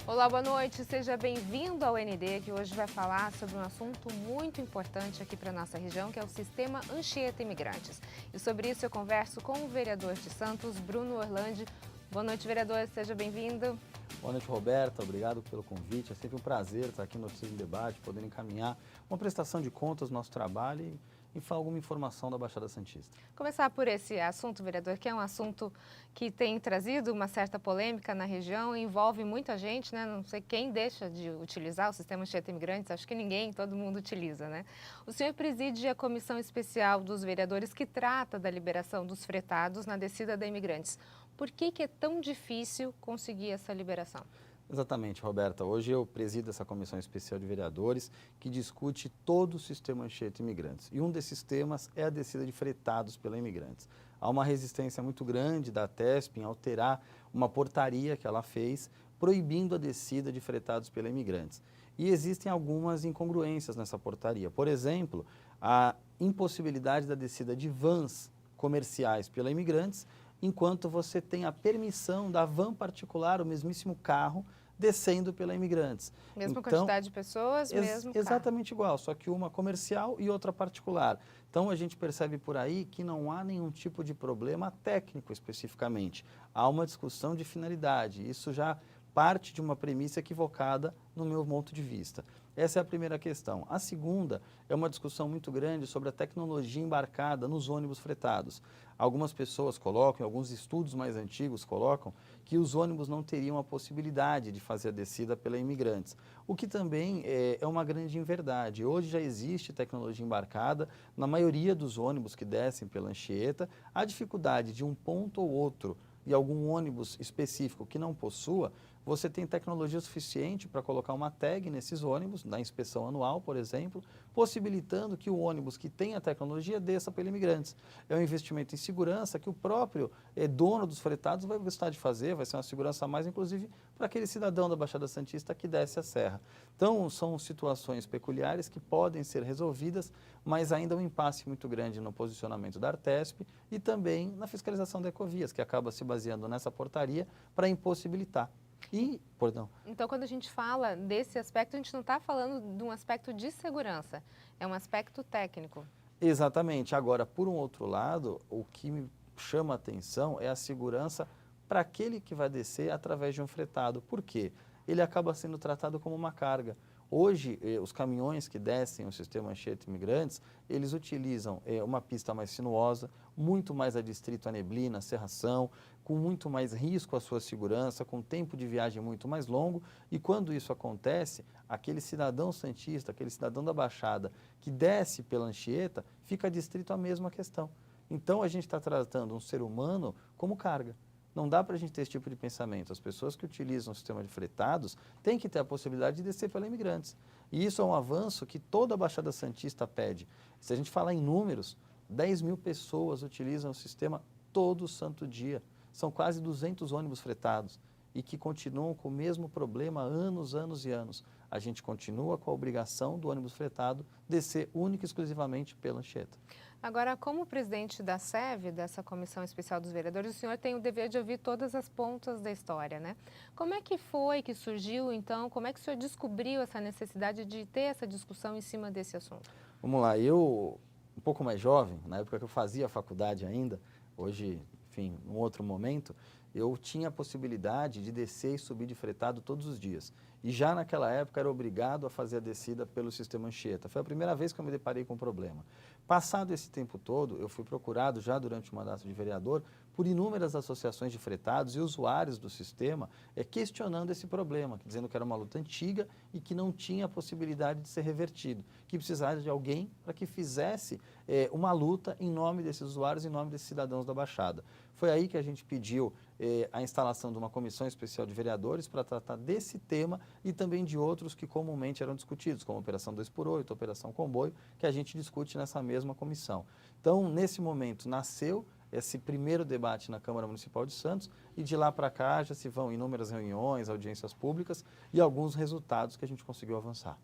Olá, boa noite. Seja bem-vindo ao ND, que hoje vai falar sobre um assunto muito importante aqui para a nossa região, que é o Sistema Anchieta Imigrantes. E sobre isso eu converso com o vereador de Santos, Bruno Orlandi. Boa noite, vereador. Seja bem-vindo. Boa noite, Roberta. Obrigado pelo convite. É sempre um prazer estar aqui no Notícias em Debate, poder encaminhar uma prestação de contas do nosso trabalho e falar alguma informação da Baixada Santista. Começar por esse assunto, vereador, que é um assunto que tem trazido uma certa polêmica na região, envolve muita gente, né? Não sei quem deixa de utilizar o Sistema Anchieta Imigrantes, acho que ninguém, todo mundo utiliza, né? O senhor preside a Comissão Especial dos Vereadores que trata da liberação dos fretados na descida da Imigrantes. Por que é tão difícil conseguir essa liberação? Exatamente, Roberta. Hoje eu presido essa Comissão Especial de Vereadores que discute todo o sistema Anchieta Imigrantes. E um desses temas é a descida de fretados pela Imigrantes. Há uma resistência muito grande da TESP em alterar uma portaria que ela fez proibindo a descida de fretados pela Imigrantes. E existem algumas incongruências nessa portaria. Por exemplo, a impossibilidade da descida de vans comerciais pela Imigrantes, enquanto você tem a permissão da van particular, o mesmíssimo carro, descendo pela Imigrantes. Mesma Então, quantidade de pessoas, mesmo carro. exatamente igual, só que uma comercial e outra particular. Então a gente percebe por aí que não há nenhum tipo de problema técnico especificamente. Há uma discussão de finalidade. Isso já parte de uma premissa equivocada no meu ponto de vista. Essa é a primeira questão. A segunda é uma discussão muito grande sobre a tecnologia embarcada nos ônibus fretados. Algumas pessoas colocam, alguns estudos mais antigos colocam, que os ônibus não teriam a possibilidade de fazer a descida pela Imigrantes, o que também é uma grande inverdade. Hoje já existe tecnologia embarcada na maioria dos ônibus que descem pela Anchieta. A dificuldade de um ponto ou outro e algum ônibus específico que não possua, você tem tecnologia suficiente para colocar uma tag nesses ônibus, na inspeção anual, por exemplo, possibilitando que o ônibus que tem a tecnologia desça pela Imigrantes. É um investimento em segurança que o próprio dono dos fretados vai gostar de fazer, vai ser uma segurança a mais, inclusive, para aquele cidadão da Baixada Santista que desce a serra. Então, são situações peculiares que podem ser resolvidas, mas ainda um impasse muito grande no posicionamento da Artesp e também na fiscalização da Ecovias, que acaba se baseando nessa portaria para impossibilitar. Então, quando a gente fala desse aspecto, a gente não está falando de um aspecto de segurança, é um aspecto técnico. Exatamente. Agora, por um outro lado, o que me chama a atenção é a segurança para aquele que vai descer através de um fretado. Por quê? Ele acaba sendo tratado como uma carga. Hoje, os caminhões que descem o sistema Anchieta Imigrantes, eles utilizam uma pista mais sinuosa, muito mais adstrito à neblina, serração, com muito mais risco à sua segurança, com tempo de viagem muito mais longo. E quando isso acontece, aquele cidadão santista, aquele cidadão da Baixada que desce pela Anchieta, fica adstrito à mesma questão. Então, a gente está tratando um ser humano como carga. Não dá para a gente ter esse tipo de pensamento. As pessoas que utilizam o sistema de fretados têm que ter a possibilidade de descer pela Imigrantes. E isso é um avanço que toda a Baixada Santista pede. Se a gente falar em números, 10 mil pessoas utilizam o sistema todo santo dia. São quase 200 ônibus fretados e que continuam com o mesmo problema há anos, anos e anos. A gente continua com a obrigação do ônibus fretado descer única e exclusivamente pela Anchieta. Agora, como presidente da SEV, dessa Comissão Especial dos Vereadores, o senhor tem o dever de ouvir todas as pontas da história, né? Como é que foi que surgiu, então, como é que o senhor descobriu essa necessidade de ter essa discussão em cima desse assunto? Vamos lá, eu, um pouco mais jovem, na época que eu fazia a faculdade ainda, hoje, enfim, num outro momento, eu tinha a possibilidade de descer e subir de fretado todos os dias. E já naquela época era obrigado a fazer a descida pelo sistema Anchieta. Foi a primeira vez que eu me deparei com um problema. Passado esse tempo todo, eu fui procurado já durante o mandato de vereador por inúmeras associações de fretados e usuários do sistema questionando esse problema, dizendo que era uma luta antiga e que não tinha a possibilidade de ser revertido, que precisava de alguém para que fizesse uma luta em nome desses usuários, em nome desses cidadãos da Baixada. Foi aí que a gente pediu a instalação de uma comissão especial de vereadores para tratar desse tema e também de outros que comumente eram discutidos, como a Operação 2x8, a Operação Comboio, que a gente discute nessa mesma comissão. Então, nesse momento, nasceu esse primeiro debate na Câmara Municipal de Santos e de lá para cá já se vão inúmeras reuniões, audiências públicas e alguns resultados que a gente conseguiu avançar.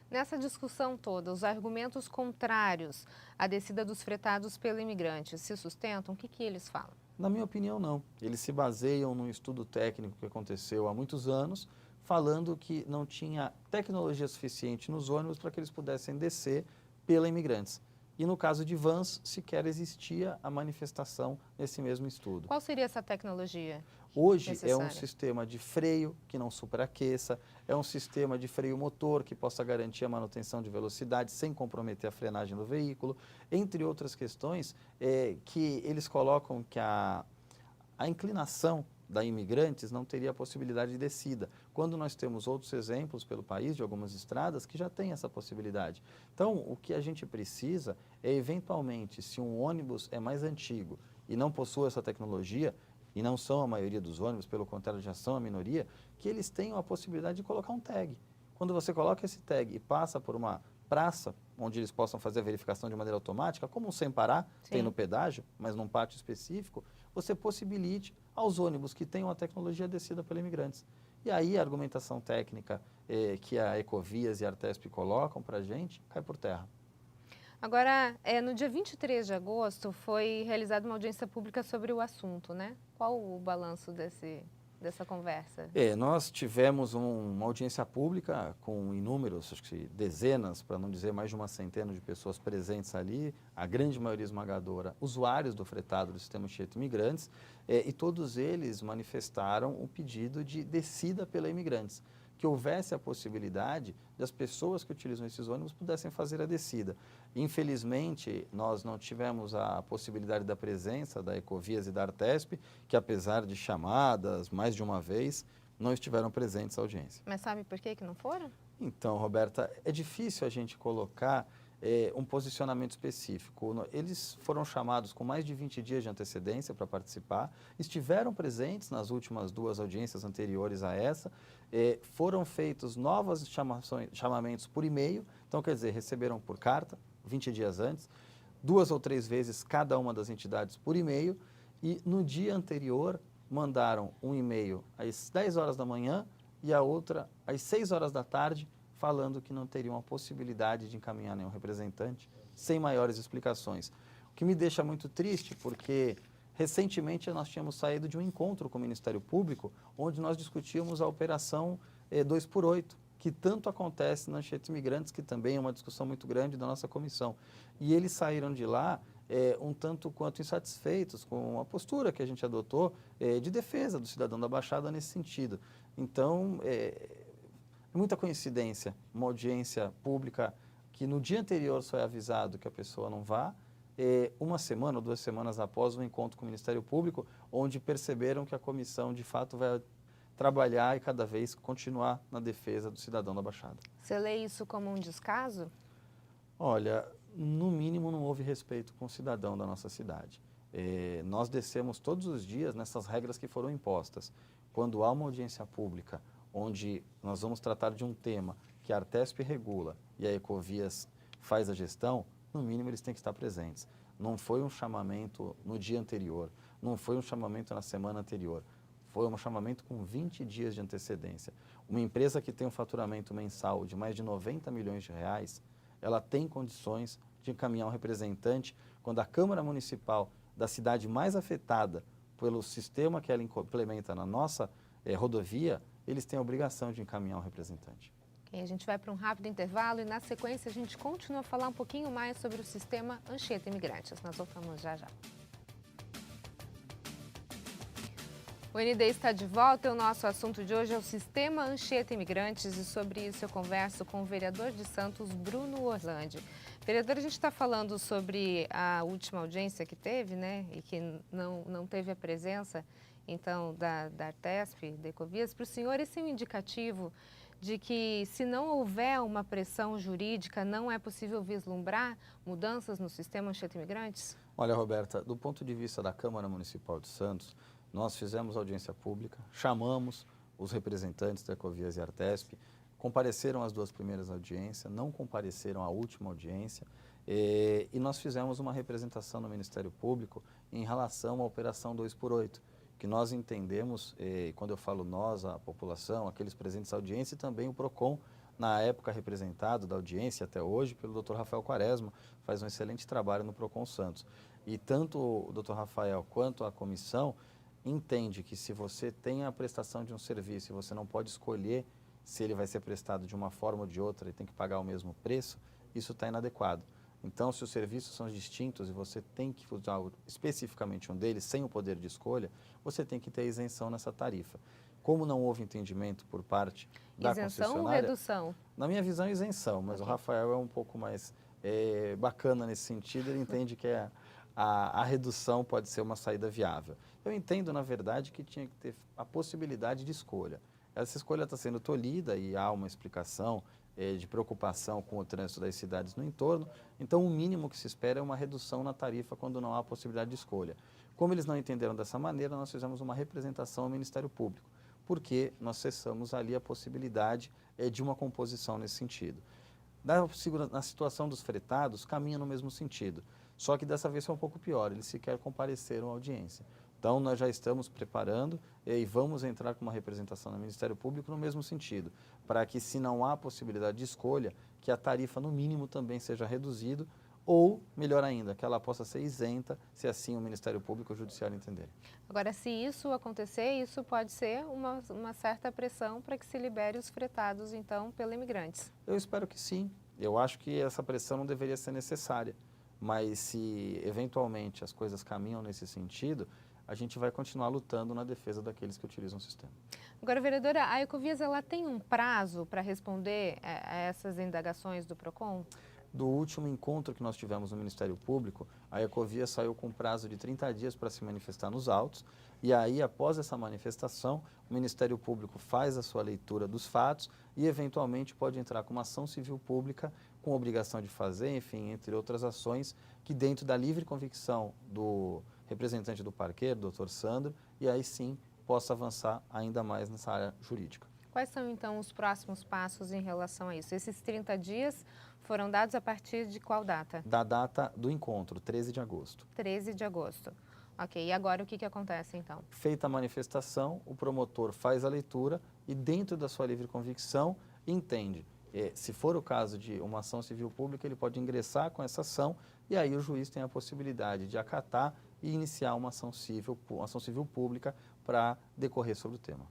Nessa discussão toda, os argumentos contrários à descida dos fretados pelo imigrante se sustentam? O que eles falam? Na minha opinião, não. Eles se baseiam num estudo técnico que aconteceu há muitos anos, falando que não tinha tecnologia suficiente nos ônibus para que eles pudessem descer pela Imigrantes. E no caso de vans, sequer existia a manifestação nesse mesmo estudo. Qual seria essa tecnologia? Hoje é um necessária? sistema de freio que não superaqueça, é um sistema de freio motor que possa garantir a manutenção de velocidade sem comprometer a frenagem do veículo, entre outras questões que eles colocam que a inclinação da Imigrantes não teria a possibilidade de descida, quando nós temos outros exemplos pelo país de algumas estradas que já têm essa possibilidade. Então, o que a gente precisa é, eventualmente, se um ônibus é mais antigo e não possui essa tecnologia, e não são a maioria dos ônibus, pelo contrário, já são a minoria, que eles tenham a possibilidade de colocar um tag. Quando você coloca esse tag e passa por uma praça, onde eles possam fazer a verificação de maneira automática, como o Sem Parar tem Sim. no pedágio, mas num pátio específico, você possibilite aos ônibus que tenham a tecnologia descida pela Imigrantes. E aí a argumentação técnica que a Ecovias e a Artesp colocam para a gente cai por terra. Agora, no dia 23 de agosto, foi realizada uma audiência pública sobre o assunto, né? Qual o balanço dessa conversa? Nós tivemos uma audiência pública com inúmeros, acho que dezenas, para não dizer mais de uma centena de pessoas presentes ali, a grande maioria esmagadora, usuários do fretado do sistema Anchieta Imigrantes, e todos eles manifestaram o pedido de descida pela Imigrantes, que houvesse a possibilidade de as pessoas que utilizam esses ônibus pudessem fazer a descida. Infelizmente, nós não tivemos a possibilidade da presença da Ecovias e da Artesp, que apesar de chamadas mais de uma vez, não estiveram presentes à audiência. Mas sabe por que não foram? Então, Roberta, é difícil a gente colocar um posicionamento específico. Eles foram chamados com mais de 20 dias de antecedência para participar, estiveram presentes nas últimas 2 audiências anteriores a essa, foram feitos novos chamamentos por e-mail, então, quer dizer, receberam por carta, 20 dias antes, 2 ou 3 vezes cada uma das entidades por e-mail, e no dia anterior mandaram um e-mail às 10 horas da manhã e a outra às 6 horas da tarde, falando que não teriam a possibilidade de encaminhar nenhum representante, sem maiores explicações. O que me deixa muito triste, porque recentemente nós tínhamos saído de um encontro com o Ministério Público, onde nós discutíamos a operação 2x8, que tanto acontece na Anchieta Imigrantes, que também é uma discussão muito grande da nossa comissão. E eles saíram de lá um tanto quanto insatisfeitos com a postura que a gente adotou de defesa do cidadão da Baixada nesse sentido. Então, é muita coincidência, uma audiência pública que no dia anterior só é avisado que a pessoa não vá, uma semana ou 2 semanas após o encontro com o Ministério Público, onde perceberam que a comissão de fato vai trabalhar e cada vez continuar na defesa do cidadão da Baixada. Você lê isso como um descaso? Olha, no mínimo não houve respeito com o cidadão da nossa cidade. Nós descemos todos os dias nessas regras que foram impostas. Quando há uma audiência pública, onde nós vamos tratar de um tema que a Artesp regula e a Ecovias faz a gestão, no mínimo eles têm que estar presentes. Não foi um chamamento no dia anterior, não foi um chamamento na semana anterior, foi um chamamento com 20 dias de antecedência. Uma empresa que tem um faturamento mensal de mais de 90 milhões de reais, ela tem condições de encaminhar um representante quando a Câmara Municipal da cidade mais afetada pelo sistema que ela implementa na nossa rodovia, eles têm a obrigação de encaminhar um representante. A gente vai para um rápido intervalo e, na sequência, a gente continua a falar um pouquinho mais sobre o sistema Anchieta Imigrantes. Nós voltamos já já. O ND está de volta e o nosso assunto de hoje é o sistema Anchieta Imigrantes e sobre isso eu converso com o vereador de Santos, Bruno Orlandi. Vereador, a gente está falando sobre a última audiência que teve, né, e que não teve a presença, então, da Artesp, da Ecovias. Para o senhor, esse é um indicativo de que, se não houver uma pressão jurídica, não é possível vislumbrar mudanças no sistema Anchieta Imigrantes? Olha, Roberta, do ponto de vista da Câmara Municipal de Santos, nós fizemos audiência pública, chamamos os representantes da Ecovias e Artesp, compareceram às 2 primeiras audiências, não compareceram à última audiência, e nós fizemos uma representação no Ministério Público em relação à operação 2x8, que nós entendemos, quando eu falo nós, a população, aqueles presentes à audiência e também o PROCON, na época representado da audiência até hoje pelo Dr. Rafael Quaresma, faz um excelente trabalho no PROCON Santos. E tanto o Dr. Rafael quanto a comissão entende que se você tem a prestação de um serviço e você não pode escolher se ele vai ser prestado de uma forma ou de outra e tem que pagar o mesmo preço, isso está inadequado. Então, se os serviços são distintos e você tem que usar especificamente um deles, sem o poder de escolha, você tem que ter isenção nessa tarifa. Como não houve entendimento por parte da Isenção ou concessionária... redução? Na minha visão, isenção, mas o Rafael é um pouco mais bacana nesse sentido, ele entende que a redução pode ser uma saída viável. Eu entendo, na verdade, que tinha que ter a possibilidade de escolha. Essa escolha está sendo tolhida e há uma explicação de preocupação com o trânsito das cidades no entorno, então o mínimo que se espera é uma redução na tarifa quando não há possibilidade de escolha. Como eles não entenderam dessa maneira, nós fizemos uma representação ao Ministério Público, porque nós cessamos ali a possibilidade de uma composição nesse sentido. Na situação dos fretados, caminha no mesmo sentido, só que dessa vez foi um pouco pior, eles sequer compareceram à audiência. Então, nós já estamos preparando e vamos entrar com uma representação no Ministério Público no mesmo sentido, para que, se não há possibilidade de escolha, que a tarifa, no mínimo, também seja reduzida, ou, melhor ainda, que ela possa ser isenta, se assim o Ministério Público ou o Judiciário entenderem. Agora, se isso acontecer, isso pode ser uma certa pressão para que se libere os fretados, então, pelos imigrantes. Eu espero que sim. Eu acho que essa pressão não deveria ser necessária, mas se, eventualmente, as coisas caminham nesse sentido, a gente vai continuar lutando na defesa daqueles que utilizam o sistema. Agora, vereadora, a Ecovias ela tem um prazo para responder a essas indagações do PROCON? Do último encontro que nós tivemos no Ministério Público, a Ecovias saiu com prazo de 30 dias para se manifestar nos autos, e aí, após essa manifestação, o Ministério Público faz a sua leitura dos fatos e, eventualmente, pode entrar com uma ação civil pública com obrigação de fazer, enfim, entre outras ações, que dentro da livre convicção do representante do parqueiro, doutor Sandro, e aí sim possa avançar ainda mais nessa área jurídica. Quais são, então, os próximos passos em relação a isso? Esses 30 dias foram dados a partir de qual data? Da data do encontro, 13 de agosto. 13 de agosto. Ok, e agora o que acontece, então? Feita a manifestação, o promotor faz a leitura e, dentro da sua livre convicção, entende. Se for o caso de uma ação civil pública, ele pode ingressar com essa ação e aí o juiz tem a possibilidade de acatar e iniciar uma ação civil pública para decorrer sobre o tema.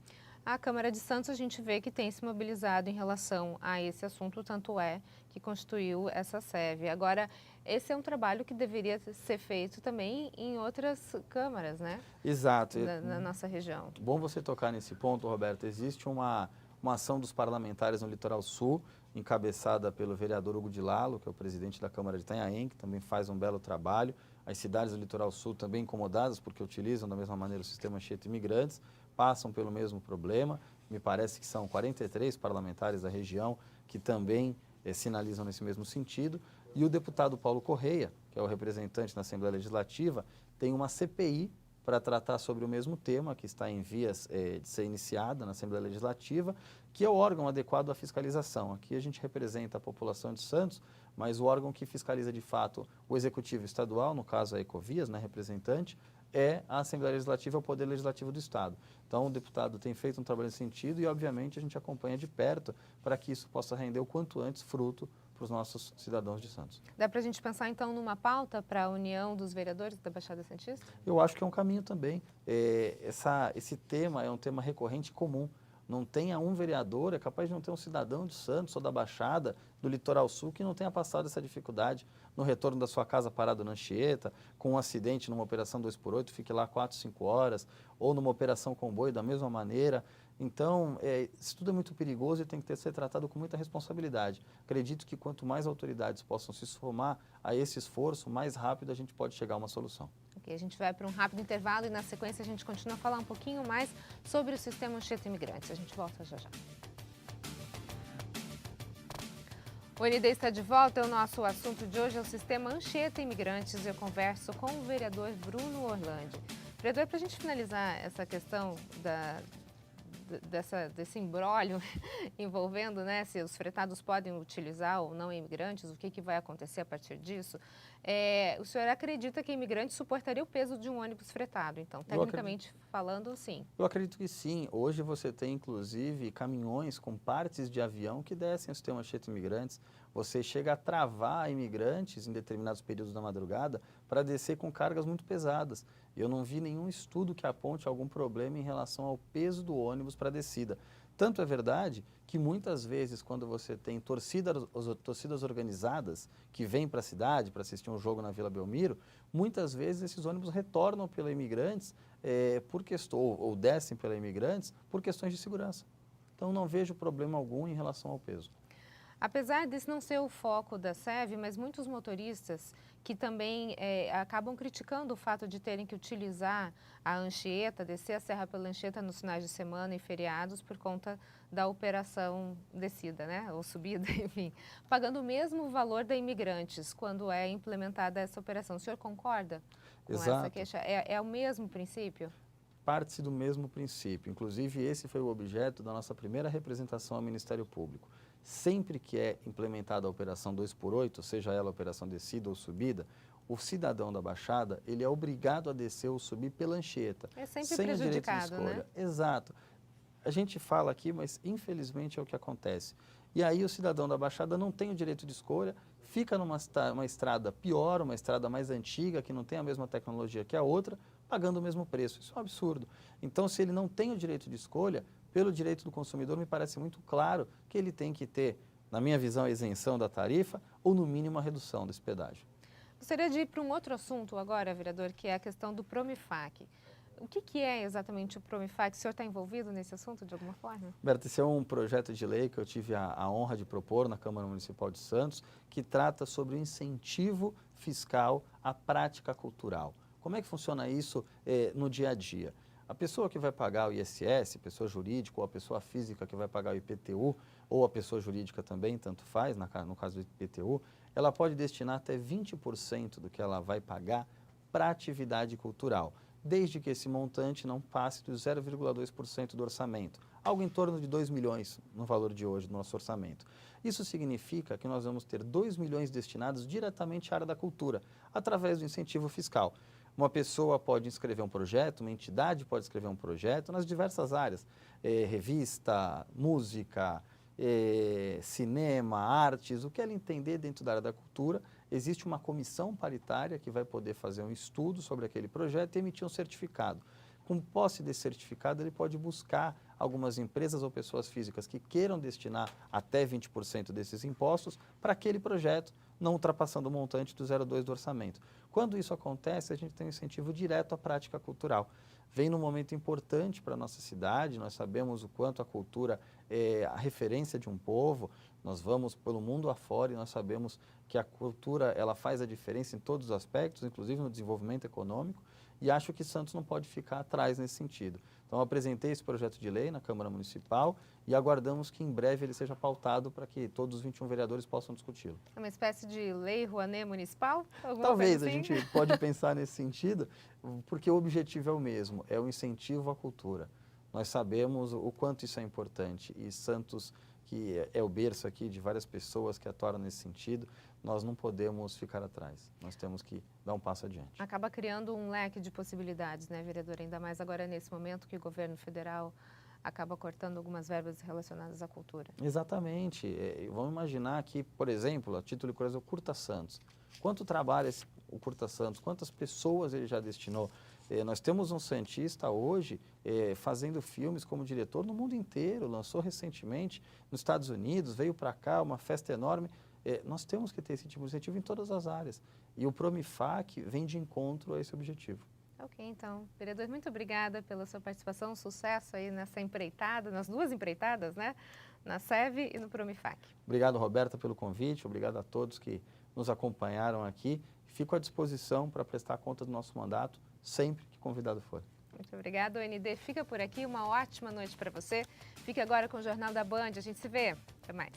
A Câmara de Santos, a gente vê que tem se mobilizado em relação a esse assunto, tanto é que constituiu essa SEV. Agora, esse é um trabalho que deveria ser feito também em outras câmaras, né? Exato. Na nossa região. Bom você tocar nesse ponto, Roberto. Existe uma ação dos parlamentares no Litoral Sul, encabeçada pelo vereador Hugo de Lalo, que é o presidente da Câmara de Itanhaém, que também faz um belo trabalho. As cidades do Litoral Sul também incomodadas, porque utilizam da mesma maneira o sistema Anchieta Imigrantes, passam pelo mesmo problema. Me parece que são 43 parlamentares da região que também sinalizam nesse mesmo sentido. E o deputado Paulo Correia, que é o representante na Assembleia Legislativa, tem uma CPI para tratar sobre o mesmo tema, que está em vias de ser iniciada na Assembleia Legislativa, que é o órgão adequado à fiscalização. Aqui a gente representa a população de Santos, mas o órgão que fiscaliza de fato o Executivo Estadual, no caso a Ecovias, né, representante, é a Assembleia Legislativa, o Poder Legislativo do Estado. Então, o deputado tem feito um trabalho nesse sentido e, obviamente, a gente acompanha de perto para que isso possa render o quanto antes fruto para os nossos cidadãos de Santos. Dá para a gente pensar, então, numa pauta para a União dos Vereadores da Baixada Santista? Eu acho que é um caminho também. Esse tema é um tema recorrente e comum. Não tenha um vereador, é capaz de não ter um cidadão de Santos ou da Baixada, do Litoral Sul, que não tenha passado essa dificuldade no retorno da sua casa parado na Anchieta, com um acidente numa operação 2x8, fique lá 4, 5 horas, ou numa operação comboio da mesma maneira. Então, isso tudo é muito perigoso e tem que ser tratado com muita responsabilidade. Acredito que quanto mais autoridades possam se somar a esse esforço, mais rápido a gente pode chegar a uma solução. Ok, a gente vai para um rápido intervalo e na sequência a gente continua a falar um pouquinho mais sobre o sistema Anchieta Imigrantes. A gente volta já já. O ND está de volta, o nosso assunto de hoje é o sistema Anchieta Imigrantes. Eu converso com o vereador Bruno Orlandi. Vereador, para a gente finalizar essa questão desse imbróglio envolvendo, né, se os fretados podem utilizar ou não imigrantes, o que vai acontecer a partir disso, o senhor acredita que imigrante suportaria o peso de um ônibus fretado? Então, tecnicamente falando, sim. Eu acredito que sim. Hoje você tem, inclusive, caminhões com partes de avião que descem o sistema Anchieta Imigrantes. Você chega a travar imigrantes em determinados períodos da madrugada para descer com cargas muito pesadas. Eu não vi nenhum estudo que aponte algum problema em relação ao peso do ônibus para a descida. Tanto é verdade que muitas vezes quando você tem torcidas organizadas que vêm para a cidade para assistir um jogo na Vila Belmiro, muitas vezes esses ônibus retornam pela Imigrantes ou descem pela Imigrantes por questões de segurança. Então não vejo problema algum em relação ao peso. Apesar desse não ser o foco da SEV, mas muitos motoristas que também acabam criticando o fato de terem que utilizar a Anchieta, descer a Serra pela Anchieta nos finais de semana e feriados por conta da operação descida, né, ou subida, enfim, pagando o mesmo valor da Imigrantes quando é implementada essa operação. O senhor concorda com essa queixa? É o mesmo princípio? Parte-se do mesmo princípio. Inclusive, esse foi o objeto da nossa primeira representação ao Ministério Público. Sempre que é implementada a operação 2x8, seja ela a operação descida ou subida, o cidadão da Baixada, ele é obrigado a descer ou subir pela Anchieta. É sempre sem o direito de prejudicado, escolha. né? Exato. A gente fala aqui, mas infelizmente é o que acontece. E aí o cidadão da Baixada não tem o direito de escolha, fica numa uma estrada pior, uma estrada mais antiga, que não tem a mesma tecnologia que a outra, pagando o mesmo preço. Isso é um absurdo. Então, se ele não tem o direito de escolha, pelo direito do consumidor, me parece muito claro que ele tem que ter, na minha visão, a isenção da tarifa ou, no mínimo, a redução desse pedágio. Gostaria de ir para um outro assunto agora, vereador, que é a questão do Promifac. O que é exatamente o Promifac? O senhor está envolvido nesse assunto de alguma forma? Berta, esse é um projeto de lei que eu tive a honra de propor na Câmara Municipal de Santos, que trata sobre o incentivo fiscal à prática cultural. Como é que funciona isso no dia a dia? A pessoa que vai pagar o ISS, pessoa jurídica, ou a pessoa física que vai pagar o IPTU, ou a pessoa jurídica também, tanto faz, no caso do IPTU, ela pode destinar até 20% do que ela vai pagar para atividade cultural, desde que esse montante não passe dos 0,2% do orçamento, algo em torno de 2 milhões no valor de hoje do nosso orçamento. Isso significa que nós vamos ter 2 milhões destinados diretamente à área da cultura, através do incentivo fiscal. Uma pessoa pode inscrever um projeto, uma entidade pode escrever um projeto nas diversas áreas, revista, música, cinema, artes, o que ela entender dentro da área da cultura. Existe uma comissão paritária que vai poder fazer um estudo sobre aquele projeto e emitir um certificado. Com posse desse certificado, ele pode buscar algumas empresas ou pessoas físicas que queiram destinar até 20% desses impostos para aquele projeto, não ultrapassando o montante do 0,2% do orçamento. Quando isso acontece, a gente tem um incentivo direto à prática cultural. Vem num momento importante para a nossa cidade, nós sabemos o quanto a cultura é a referência de um povo, nós vamos pelo mundo afora e nós sabemos que a cultura ela faz a diferença em todos os aspectos, inclusive no desenvolvimento econômico, e acho que Santos não pode ficar atrás nesse sentido. Então, eu apresentei esse projeto de lei na Câmara Municipal e aguardamos que em breve ele seja pautado para que todos os 21 vereadores possam discuti-lo. É uma espécie de lei Rouanet municipal? Talvez, assim? a gente pode pensar nesse sentido, porque o objetivo é o mesmo, é o incentivo à cultura. Nós sabemos o quanto isso é importante e Santos, que é o berço aqui de várias pessoas que atuaram nesse sentido, nós não podemos ficar atrás, nós temos que dar um passo adiante. Acaba criando um leque de possibilidades, né, vereador? Ainda mais agora nesse momento que o governo federal acaba cortando algumas verbas relacionadas à cultura. Exatamente. Vamos imaginar que, por exemplo, a título de curiosidade, o Curta Santos. Quanto trabalha o Curta Santos? Quantas pessoas ele já destinou? Nós temos um santista hoje fazendo filmes como diretor no mundo inteiro, lançou recentemente nos Estados Unidos, veio para cá, uma festa enorme. Nós temos que ter esse tipo de incentivo em todas as áreas. E o Promifac vem de encontro a esse objetivo. Ok, então, vereador, muito obrigada pela sua participação, sucesso aí nessa empreitada, nas duas empreitadas, né? Na SEV e no Promifac. Obrigado, Roberta, pelo convite, obrigado a todos que nos acompanharam aqui. Fico à disposição para prestar conta do nosso mandato sempre que convidado for. Muito obrigada, o ND fica por aqui, uma ótima noite para você. Fique agora com o Jornal da Band, a gente se vê. Até mais.